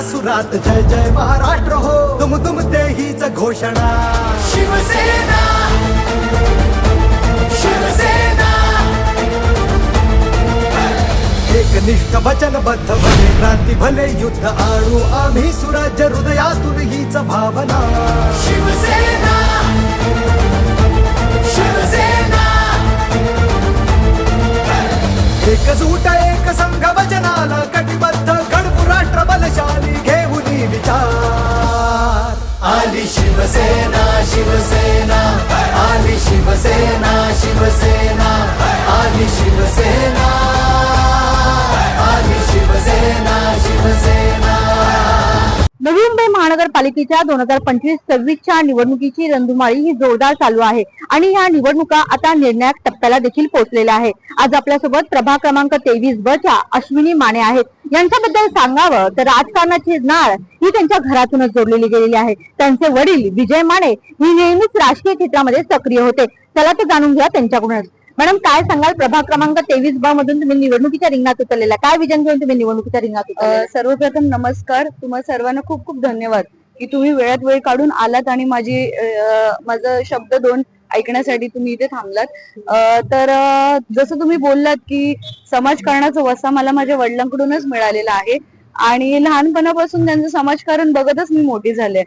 सुरात जय जय महाराष्ट्र हो, तुम ते हीच घोषणा. शिवसेना शिवसेना एकनिष्ठ वचनबद्ध भले, क्रांती भले युद्ध आणू आम्ही सुराज्य, हृदयातून हीच भावना. शिवसेना शिवसेना एकजूट एक संघ वचनाला कटिबद्ध, घडवू राष्ट्र बलशाली घेऊन विचार. आली शिवसेना शिवसेना आली शिवसेना शिवसेना आली शिवसेना आली शिवसेना शिवसेना. नवी मुंबई महानगरपालिकेच्या 2025-26च्या निवडणुकीची रणधुमाळी ही जोरदार चालू आहे आणि ह्या निवडणुका आता निर्णायक टप्प्याला देखील पोहोचलेल्या आहे. आज आपल्यासोबत प्रभाग क्रमांक 23 ब च्या अश्विनी माने आहेत. यांच्याबद्दल सांगावं तर राजकारणाची नाळ ही त्यांच्या घरातूनच जोडलेली गेलेली आहे. त्यांचे वडील विजय माने ही नेहमीच राजकीय क्षेत्रामध्ये सक्रिय होते. चला ते जाणून घ्या त्यांच्याकडूनच. मॅडम, काय सांगाल, प्रभाग क्रमांक 23 ब मधून तुम्ही निवडणुकीच्या रिंगणात उतरलेला, काय विजन घेऊन तुम्ही निवडणुकीच्या रिंगणात उतरलेला? सर्वप्रथम नमस्कार. तुम्हा सर्वांना खूप खूप धन्यवाद की तुम्ही वेळात वेळ काढून आलात आणि माझं शब्द दोन ऐकण्यासाठी तुम्ही इथे थांबलात. तर जसं तुम्ही बोललात की समाजकारणाचा वसा मला माझ्या वडिलांकडूनच मिळालेला आहे आणि लहानपणापासून त्यांचं समाजकारण बघतच मी मोठी झाले.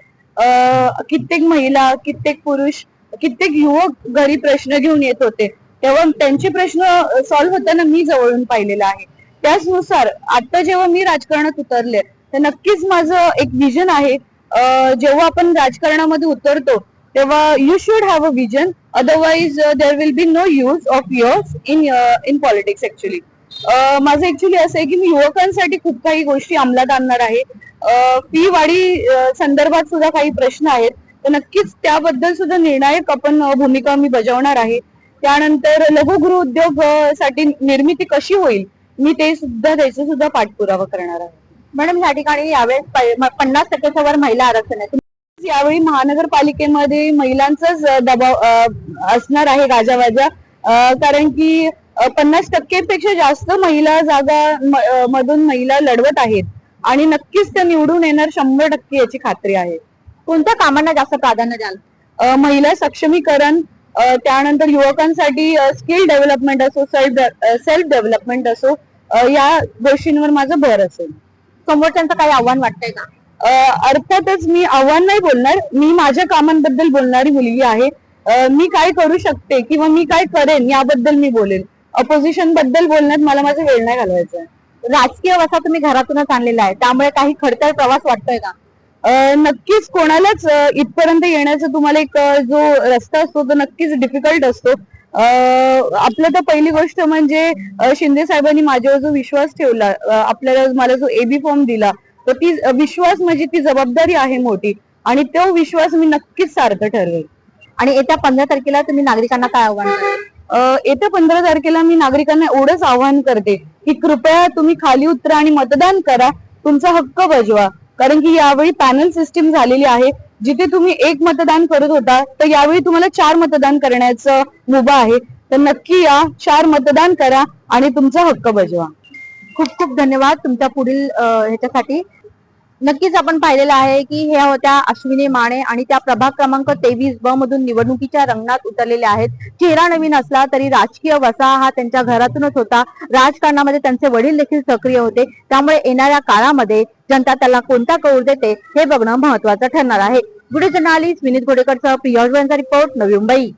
कित्येक महिला, कित्येक पुरुष, कित्येक युवक घरी प्रश्न घेऊन येत होते, तेव्हा त्यांचे प्रश्न सॉल्व्ह होताना मी जवळून पाहिलेला आहे. त्याचनुसार आता जेव्हा मी राजकारणात उतरले तर नक्कीच माझं एक विजन आहे. जेव्हा आपण राजकारणामध्ये उतरतो तेव्हा you should have a vision, otherwise there will be no use of yours in politics. Actually माझं ऍक्च्युली असं आहे की मी युवकांसाठी खूप काही गोष्टी अंमलात आणणार आहे. फी वाढी संदर्भात सुद्धा काही प्रश्न आहेत, तर नक्कीच त्याबद्दल सुद्धा निर्णायक आपण भूमिका मी बजावणार आहे. त्यानंतर लघुगृह उद्योग साठी निर्मिती कशी होईल मी ते सुद्धा त्याचा सुद्धा पाठपुरावा करणार आहे. मॅडम, या ठिकाणी यावेळेस 50% वर महिला आरक्षण आहे. यावेळी महानगरपालिकेमध्ये महिलांचाच दबाव असणार आहे गाजावाजा, कारण की 50% पेक्षा जास्त महिला जागा मधून महिला लढवत आहेत आणि नक्कीच त्या निवडून येणार 100% याची खात्री आहे. कोणत्या कामांना जास्त प्राधान्य द्याल? महिला सक्षमीकरण, त्यानंतर युवकांसाठी स्किल डेव्हलपमेंट असो, सेल्फ डेव्हलपमेंट असो, या गोष्टींवर माझं भर असेल. समोरच्यांचं काही आव्हान वाटतंय का? अर्थातच मी आव्हान नाही बोलणार, मी माझ्या कामांबद्दल बोलणारी मुलगी आहे. मी काय करू शकते किंवा मी काय करेन याबद्दल मी बोलेल. अपोजिशन बद्दल बोलण्यात मला माझा वेळ नाही घालवायचा. राजकीय वसा तुम्ही घरातूनच आणलेला आहे, त्यामुळे काही खडतर प्रवास वाटतोय का? नक्कीच कोणालाच इथपर्यंत येण्याचा तुम्हाला एक जो रस्ता असतो तो नक्कीच डिफिकल्ट असतो. आपलं तर पहिली गोष्ट म्हणजे शिंदे साहेबांनी माझ्यावर जो विश्वास ठेवला, आपल्याला मला जो एबी फॉर्म दिला, तर ती विश्वास म्हणजे ती जबाबदारी आहे मोठी आणि तो विश्वास मी नक्कीच सार्थ ठरवेल. आणि येत्या 15 तारखेला तुम्ही नागरिकांना काय आव्हान कराल? येत्या 15 तारखेला मी नागरिकांना एवढंच आवाहन करते की कृपया तुम्ही खाली उतरा आणि मतदान करा, तुमचा हक्क बजवा. कारण की यावेळी पॅनल सिस्टीम झालेली आहे. जिथे तुम्ही एक मतदान करत होता तर यावेळी तुम्हाला 4 मतदान करण्याचं मुभा आहे. तर नक्की या, 4 मतदान करा आणि तुमचा हक्क बजवा. खूप खूप धन्यवाद तुमच्या पुढील ह्याच्यासाठी. नक्कीच आपण पाहिलेलं आहे की ह्या होत्या अश्विनी माने आणि त्या प्रभाग क्रमांक 23 ब मधून निवडणुकीच्या रंगणात उतरलेल्या आहेत. चेहरा नवीन असला तरी राजकीय वसा हा त्यांच्या घरातूनच होता. राजकारणामध्ये त्यांचे वडील देखील सक्रिय होते, त्यामुळे येणाऱ्या काळामध्ये जनता त्याला कोणता कौल देते हे बघणं महत्वाचं ठरणार आहे. व्हिडिओ जर्नलिस्ट विनीत घोडेकरसह प्रिया रिपोर्ट, नवी मुंबई.